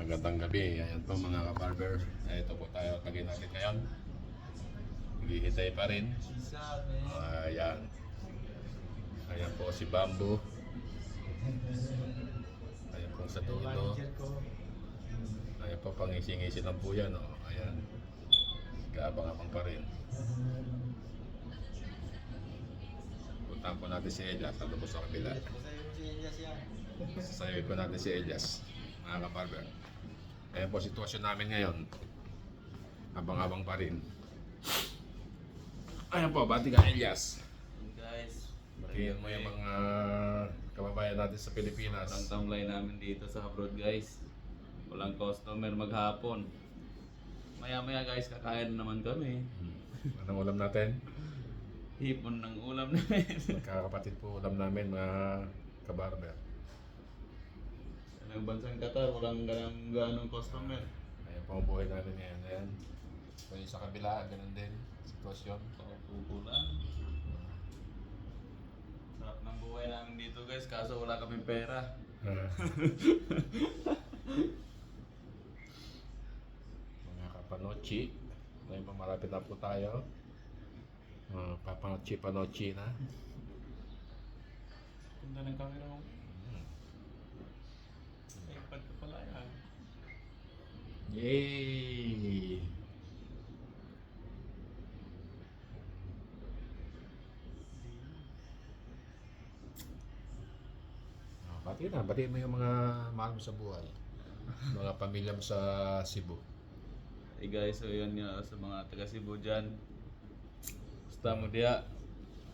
Magandang gabi. Ayan po mga ka-barber. Ito po tayo lagay natin ngayon. Naghihintay pa rin. Ayan. Ayan po si Bamboo. Ayan po sa dulo. Ayan po, pangisi-ngisi lang po yan. Oh. Ayan. Kaabang-abang pa rin. Puntahan po natin si Elias. Ano po sa kabila? Sasayaw po natin si Elias. Mga ka-barber. Ayan po sitwasyon namin ngayon. Abang-abang pa rin. Ayan po, bati ka Elias. Guys, Batiin mo yung mga kababayan natin sa Pilipinas. ang tamlay namin dito sa abroad guys. Walang customer maghapon. Maya-maya guys, kakain naman kami. Anong ulam natin? Hipon ng ulam namin. Magkakapatid po ulam namin mga kabarber. Sa bansang Qatar, walang ganong customer. Ayan po ang buhay namin ngayon. Ayan. So yung sa kabila, ganun din sitwasyon. Paupo lang. Sarap ng buhay namin dito guys, kaso wala kaming pera. Mga kapanochi. Ngayon pa malapit na po tayo. Papanochi na. Ganda ng camera mo. iPad ka pala yan. Yay! Batiin mo yung mga mahal mo sa buhay. Mga pamilya mo sa Cebu. Hey guys, so yun nga sa mga taga Cebu dyan. Basta mo diya.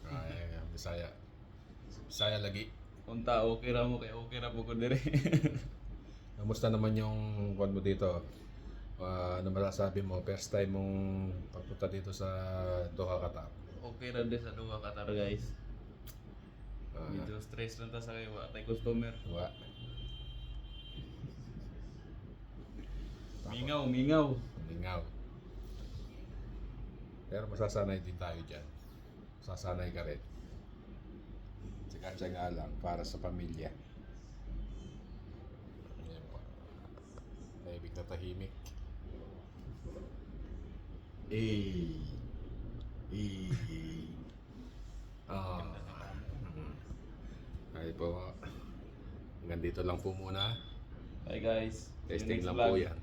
Ay, Bisaya. Bisaya lagi. Punta, okay ra mo kay okay ra po ko dire. Kamusta naman yung kwan mo dito? Ano masasabi mo? First time mong papunta dito sa Doha, Qatar. Okay ra din sa Doha, Qatar guys. Medyo stress lang ta sa kayo, tay customer. Wa. Mingaw, mingaw. Lingaw. Pero masasanay din tayo dyan. Masasanay ka rin. Tsaga-tsaga lang para sa pamilya. Ayan po. Tahimik na tahimik. Eh. Ah. Ay po. Hanggang dito lang po muna. Hi guys. Testing Next lang vlog. po yan.